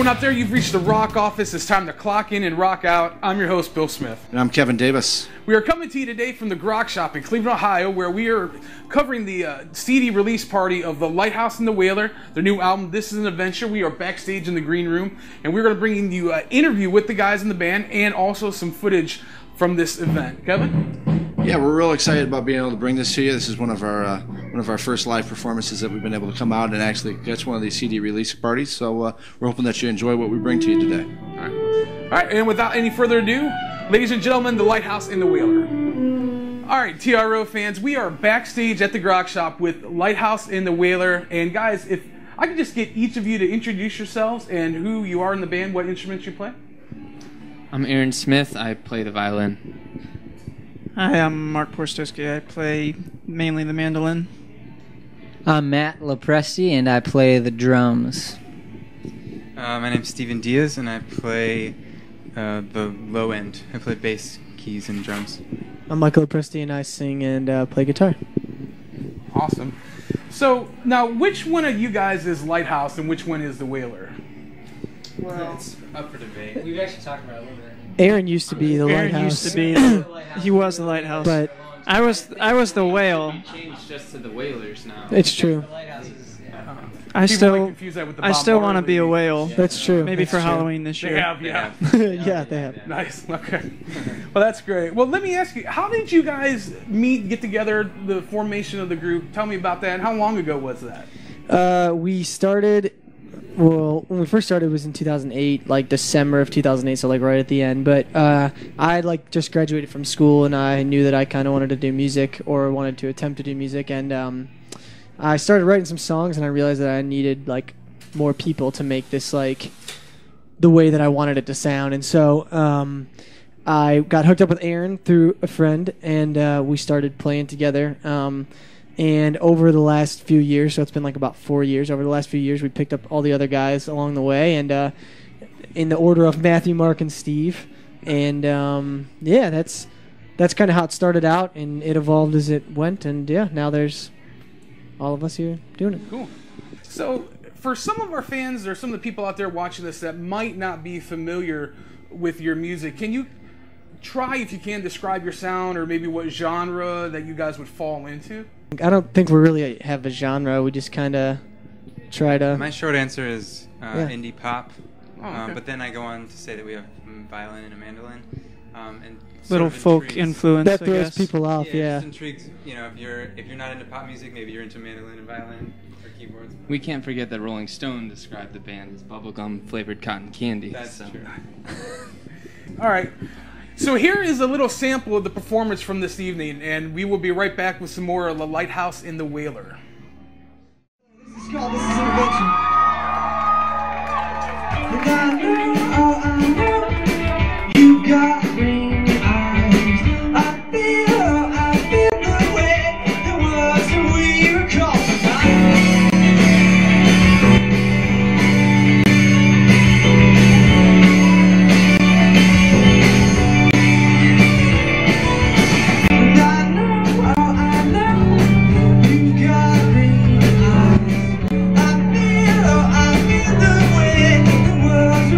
everyone out there, you've reached the Rock Office. It's time to clock in and rock out. I'm your host, Bill Smith. And I'm Kevin Davis. We are coming to you today from the Grok Shop in Cleveland, Ohio, where we are covering the CD release party of the Lighthouse and the Whaler, their new album, This Is an Adventure. We are backstage in the green room, and we're going to bring you an interview with the guys in the band and also some footage from this event. Kevin? Yeah, we're real excited about being able to bring this to you. This is one of our first live performances that we've been able to come out and actually catch one of these CD release parties. So we're hoping that you enjoy what we bring to you today. All right, and without any further ado, ladies and gentlemen, the Lighthouse and the Whaler. All right, TRO fans, we are backstage at the Grok Shop with Lighthouse and the Whaler. And guys, if I could just get each of you to introduce yourselves and who you are in the band, what instruments you play. I'm Aaron Smith. I play the violin. Hi, I'm Mark Porstowski. I play mainly the mandolin. I'm Matt Lopresti, and I play the drums. My name's Steven Diaz, and I play the low end. I play bass, keys, and drums. I'm Michael Lopresti, and I sing and play guitar. Awesome. So, now, which one of you guys is Lighthouse and which one is the Whaler? Well, it's up for debate. We've actually talked about it a little bit. Aaron used to be the Aaron Lighthouse. used to be he was the Lighthouse. But I was the Whale. Changed just to the Whalers now. it's true. I People still might confuse that with the I Bob still want to Marley. be a whale. That's true. Maybe That's for true. Halloween this They year. have, yeah. Yeah, they have. Nice. Okay. Well, that's great. Well, let me ask you, how did you guys get together, the formation of the group? Tell me about that. And how long ago was that? We started. Well, when we first started, it was in 2008, like December of 2008, so like right at the end. But I just graduated from school, and I knew that I kind of wanted to do music or wanted to attempt to do music, and I started writing some songs, and I realized that I needed like more people to make this like the way that I wanted it to sound, and so I got hooked up with Aaron through a friend, and we started playing together. And over the last few years, so it's been like about 4 years, over the last few years, we picked up all the other guys along the way, and in the order of Matthew, Mark, and Steve. And yeah, that's kind of how it started out, and it evolved as it went. And yeah, now there's all of us here doing it. Cool. So for some of our fans, or some of the people out there watching this that might not be familiar with your music, can you try, if you can, describe your sound or maybe what genre that you guys would fall into? I don't think we really have a genre. We just kind of try to... My short answer is indie pop. Oh, okay. But then I go on to say that we have a violin and a mandolin. And Little folk influence. That I throws guess. people off, yeah. Just intrigues, you know, if you're not into pop music, maybe you're into mandolin and violin or keyboards. We can't forget that Rolling Stone described the band as bubblegum flavored cotton candy. That's true. All right. So here is a little sample of the performance from this evening, and we will be right back with some more of the Lighthouse and the Whaler. This is called This Is an Adventure. And I know, you got green eyes. I feel the way there was when we were called tonight. I feel the way the world's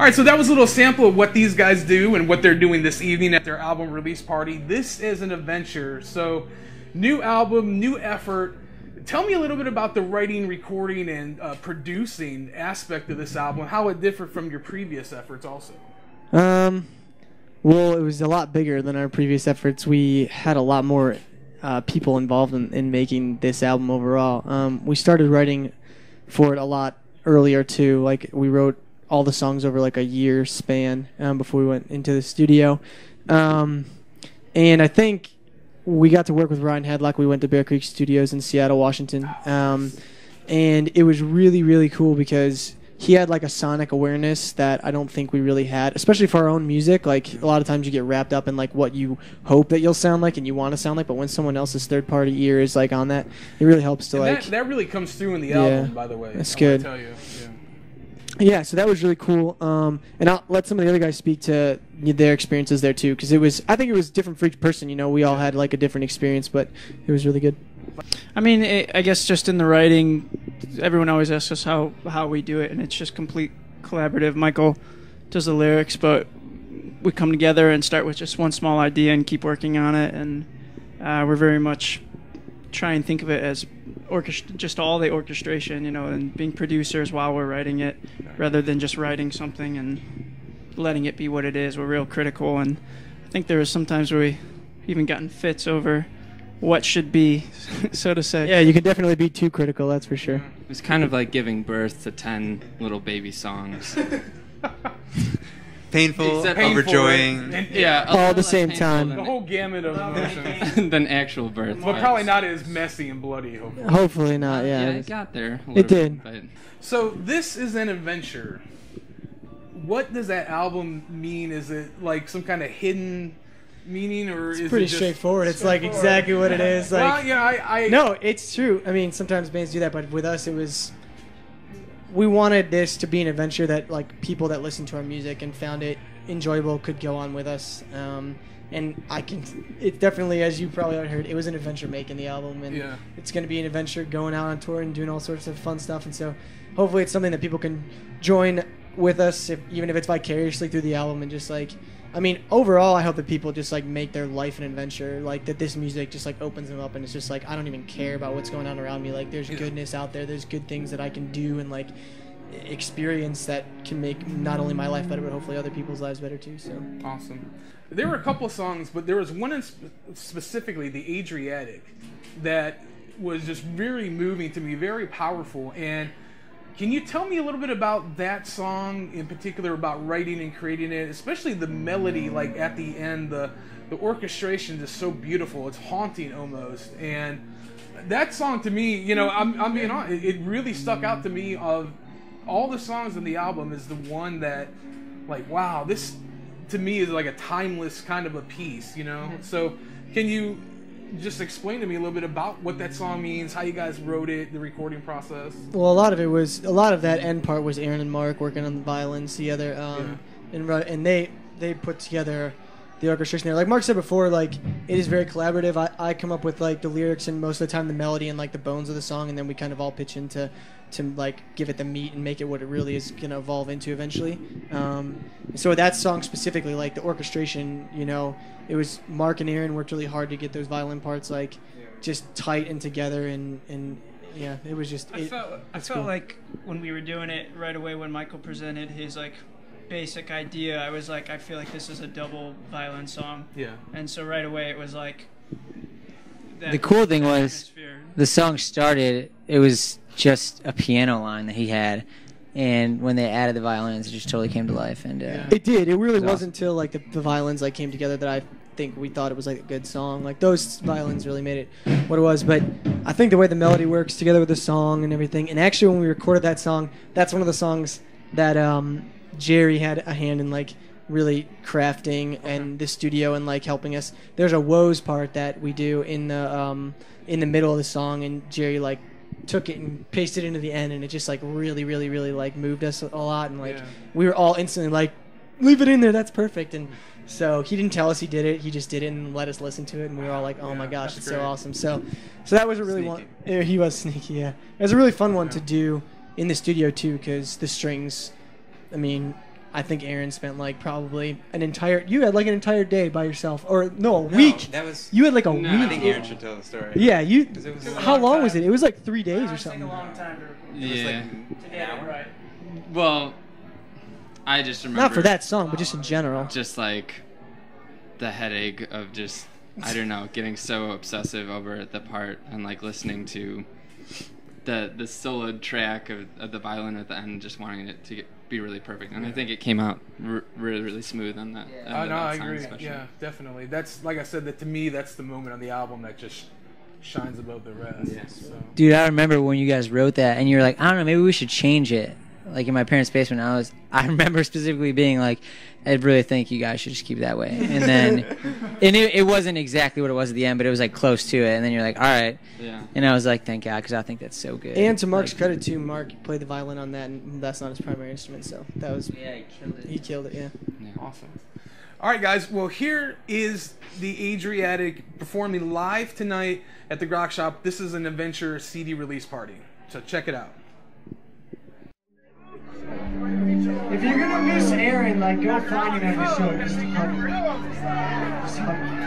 right, so that was a little sample of what these guys do and what they're doing this evening at their album release party. This is an adventure. So, new album, new effort. Tell me a little bit about the writing, recording, and producing aspect of this album, how it differed from your previous efforts also. Well, it was a lot bigger than our previous efforts. We had a lot more people involved in making this album overall. We started writing for it a lot earlier too. Like, we wrote all the songs over like a year span before we went into the studio. And I think we got to work with Ryan Hadlock. We went to Bear Creek Studios in Seattle, Washington. And it was really, really cool because he had like a sonic awareness that I don't think we really had, especially for our own music. Like, a lot of times you get wrapped up in like what you hope that you'll sound like and you want to sound like, but when someone else's third-party ear is like on that, it really helps to And that really comes through in the album, by the way. That's I good. wanna tell you. Yeah, so that was really cool. And I'll let some of the other guys speak to their experiences there too, because I think it was different for each person. You know, we all had like a different experience, but it was really good. I mean, I guess just in the writing, everyone always asks us how we do it, and it's just complete collaborative. Michael does the lyrics, but we come together and start with just one small idea and keep working on it, and we're very much try and think of it as just all the orchestration, you know, and being producers while we're writing it, rather than just writing something and letting it be what it is. We're real critical, and I think there was sometimes where we even gotten fits over what should be, so to say. Yeah, you can definitely be too critical, that's for sure. It was kind of like giving birth to 10 little baby songs. Painful, Painful, overjoying. and- Yeah, a All little at the less same painful time. The than- whole gamut of emotions. than actual birth. But probably not as messy and bloody, hopefully. Hopefully not, Yeah, yeah. it got there. a It little did. bit, So this is an adventure. What does that album mean? Is it like some kind of hidden meaning, or is Pretty it just straightforward. It's like exactly what it is. Like, Well, yeah, I no, it's true. I mean, sometimes bands do that, but with us, it was. We wanted this to be an adventure that, like, people that listened to our music and found it enjoyable could go on with us. And it definitely, as you probably already heard, it was an adventure making the album, and Yeah. it's going to be an adventure going out on tour and doing all sorts of fun stuff. And so, hopefully, it's something that people can join with us, even if it's vicariously through the album, and just like. I mean, overall, I hope that people just, like, make their life an adventure. Like, that this music just, like, opens them up, and it's just, like, I don't even care about what's going on around me. Like, there's goodness out there. There's good things that I can do and, like, experience that can make not only my life better, but hopefully other people's lives better, too. So Awesome. There were a couple of songs, but there was one specifically, The Adriatic, that was just very moving to me, very powerful. And can you tell me a little bit about that song in particular, about writing and creating it, especially the melody, like at the end, the orchestration is so beautiful. It's haunting almost. And that song to me, you know, I'm being honest, it really stuck out to me. Of all the songs on the album, is the one that, like, wow, this to me is like a timeless kind of a piece, you know? So can you just explain to me a little bit about what that song means, how you guys wrote it, the recording process? well, a lot of that end part was Aaron and Mark working on the violins together, and they put together the orchestration there. Like Mark said before, like, it is very collaborative. I come up with, like, the lyrics and most of the time the melody and, like, the bones of the song, and then we kind of all pitch in to like give it the meat and make it what it really is going to evolve into eventually. So that song specifically, like, the orchestration, you know, it was Mark and Aaron worked really hard to get those violin parts, like, just tight and together, and yeah, it was just. I felt like when we were doing it right away, when Michael presented his, like, basic idea, I was like, I feel like this is a double violin song. Yeah. And so right away it was like. The cool thing was, atmosphere. the song started, it was just a piano line that he had, and when they added the violins, it just totally came to life. And It did. It really It was wasn't until, like, the violins, like, came together that I think we thought it was, like, a good song. Like, those violins really made it what it was. But I think the way the melody works together with the song and everything. And actually, when we recorded that song, that's one of the songs that Jerry had a hand in, like, really crafting and the studio and, like, helping us. There's a woes part that we do in the middle of the song, and Jerry, like, took it and pasted it into the end, and it just, like, really, really, really, like, moved us a lot. And, like, we were all instantly like, leave it in there, that's perfect. And so he didn't tell us he did it, he just did it and let us listen to it, and we were all like, oh my gosh, it's so awesome. So that was a really one. He was sneaky, yeah. It was a really fun one to do in the studio too, because the strings, I mean, I think Aaron spent like probably an entire. You had like an entire day by yourself, or no, a week. That was. You had like a No, I week. think Aaron should tell the story. Yeah, you. 'Cause it was How long was it? It was like 3 days or something. a long time to record. It was like Yeah. an hour. Right. Well, I just remember. Not for that song, but just in general. Just like the headache of just, I don't know, getting so obsessive over the part and like listening to the solo track of the violin at the end, just wanting it to be really perfect. And I think it came out really, really smooth on that. Oh, no, I agree. Yeah, definitely. That's, like I said, that to me, that's the moment on the album that just shines above the rest. Yeah. So. Dude, I remember when you guys wrote that, and you were like, I don't know, maybe we should change it. Like in my parents' basement, I remember specifically being like, I really think you guys should just keep it that way. And then, and it wasn't exactly what it was at the end, but it was like close to it. And then you're like, all right. Yeah. And I was like, thank God, because I think that's so good. And to Mark's Like, credit too, Mark played the violin on that, and that's not his primary instrument, so that was. Yeah, he killed it. He killed it. Yeah. Awesome. All right, guys. Well, here is the Adriatic performing live tonight at the Grok Shop. This is an Adventure CD release party, so check it out. If you're gonna miss Aaron, like, go find him at the show. Just hug him. Just hug him.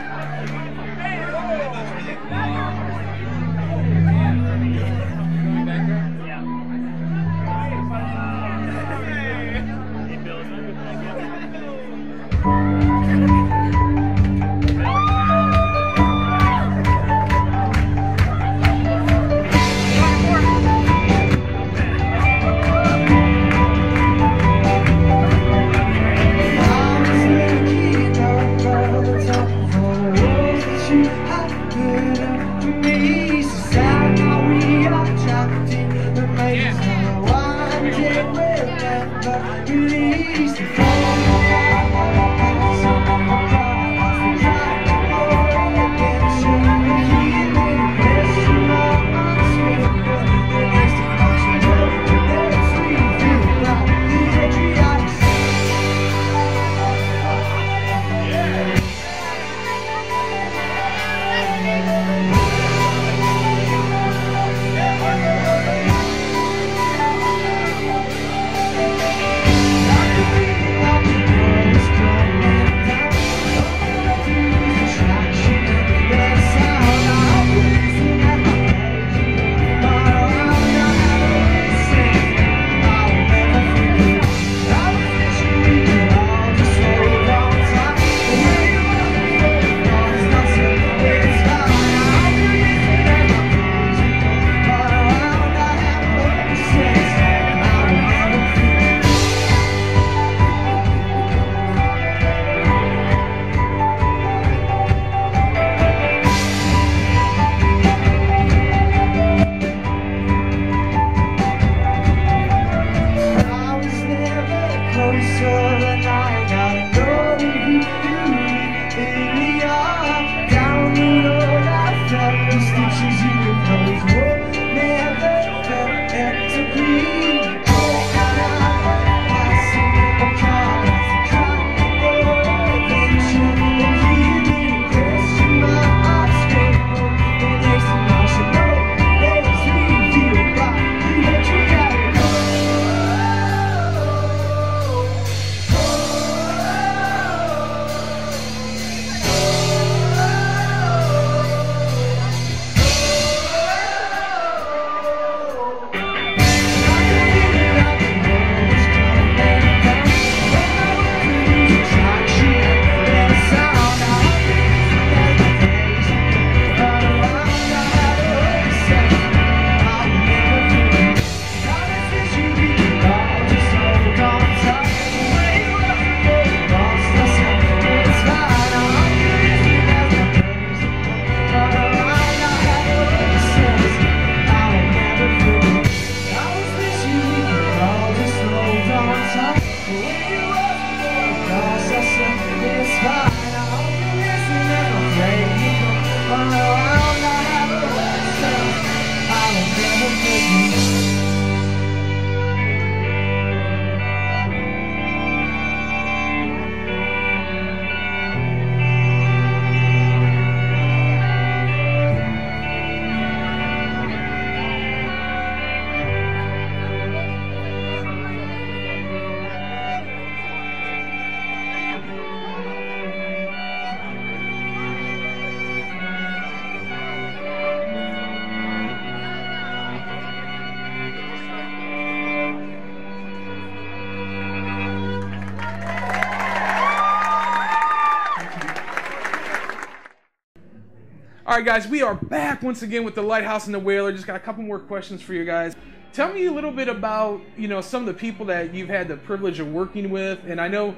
All right, guys, we are back once again with the Lighthouse and the Whaler. Just got a couple more questions for you guys. Tell me a little bit about, some of the people that you've had the privilege of working with. And I know,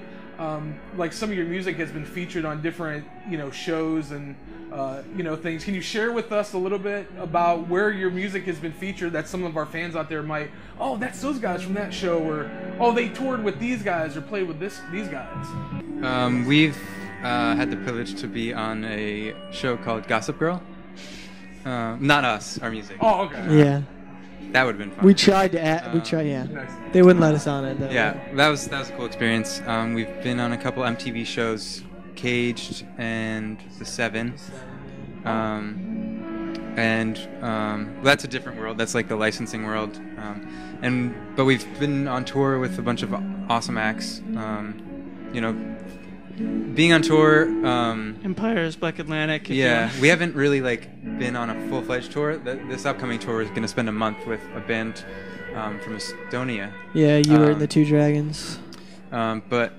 like, some of your music has been featured on different, shows and, things. Can you share with us a little bit about where your music has been featured that some of our fans out there might, oh, that's those guys from that show, or, oh, they toured with these guys or played with these guys? We've had the privilege to be on a show called Gossip Girl. Not us, our music. Oh, okay. Yeah. That would have been fun. We tried to yeah. Nice. They wouldn't let us on it, though. Yeah, that was a cool experience. We've been on a couple MTV shows, Caged and The Seven. That's a different world. That's like the licensing world. But we've been on tour with a bunch of awesome acts. Being on tour, Empires, Black Atlantic. yeah, we haven't really been on a full-fledged tour. This upcoming tour is going to spend a month with a band from Estonia. Yeah, you were in the Two Dragons. But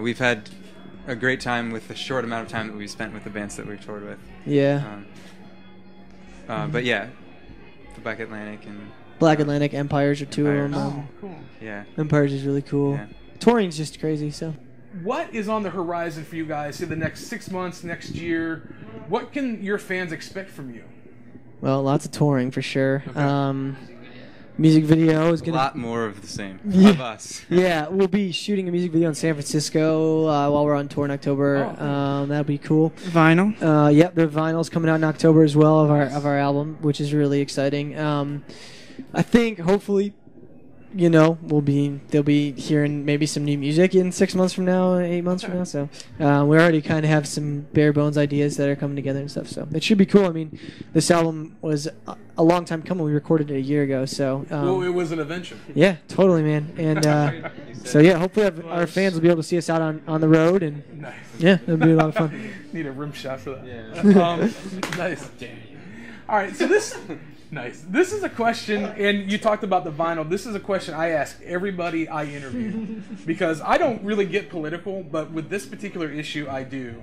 we've had a great time with the short amount of time that we've spent with the bands that we've toured with. Yeah. But yeah, the Black Atlantic and Black Atlantic, Empires are two of them. Oh, cool. yeah. Empires is really cool. Yeah. Touring's just crazy, so. What is on the horizon for you guys in the next 6 months, next year? What can your fans expect from you? Well, lots of touring for sure. Music video is A gonna. lot more of the same Yeah. of us. Yeah, we'll be shooting a music video in San Francisco while we're on tour in October. That'll be cool. Vinyl. Yep, the vinyl's coming out in October as well of our album, which is really exciting. I think hopefully, they'll be hearing maybe some new music in 6 months from now, 8 months from now. So we already kind of have some bare bones ideas that are coming together and stuff. So it should be cool. I mean, this album was a long time coming. We recorded it a year ago. So Well, it was an adventure. yeah, totally, man. And so yeah, hopefully our fans will be able to see us out on the road, and Nice. yeah, it'll be a lot of fun. Need a rim shot for that. Yeah. Nice. All right, so nice. This is a question, and you talked about the vinyl. This is a question I ask everybody I interview because I don't really get political, but with this particular issue, I do.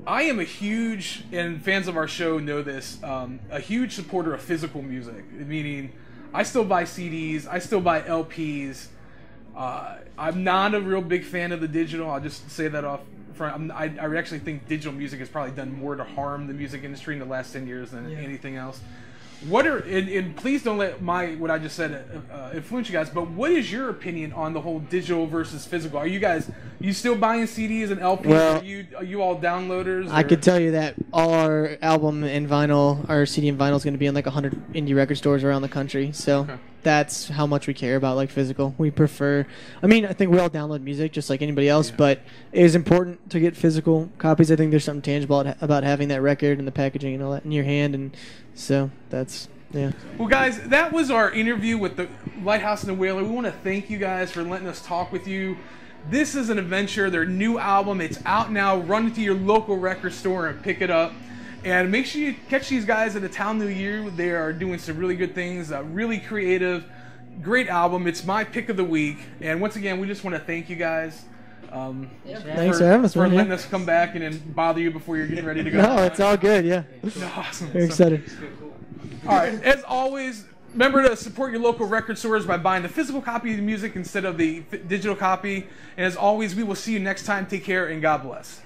I am a huge, and fans of our show know this, a huge supporter of physical music, meaning I still buy CDs, I still buy LPs. I'm not a real big fan of the digital. I'll just say that off front. I actually think digital music has probably done more to harm the music industry in the last 10 years than anything else. What are and please don't let what I just said influence you guys, but what is your opinion on the whole digital versus physical? Are you still buying CDs and LPs? Well, are you all downloaders? I could tell you that all our album and vinyl, our CD and vinyl is going to be in 100 indie record stores around the country. So that's how much we care about physical. We prefer. I mean, I think we all download music just like anybody else, but it is important to get physical copies. I think there's something tangible about having that record and the packaging and all that in your hand, and so that's. Yeah. Well, guys, that was our interview with the Lighthouse and the Whaler. We want to thank you guys for letting us talk with you. This is an adventure. Their new album, it's out now. Run to your local record store and pick it up. And make sure you catch these guys at the Town New Year. They are doing some really good things, really creative, great album. It's my pick of the week. And once again, we just want to thank you guys. Thanks for having us, man. letting us come back and then bother you before you're getting ready to go. No, it's all good. Yeah. Awesome. Very excited. All right, as always, remember to support your local record stores by buying the physical copy of the music instead of the digital copy. And as always, we will see you next time. Take care and God bless.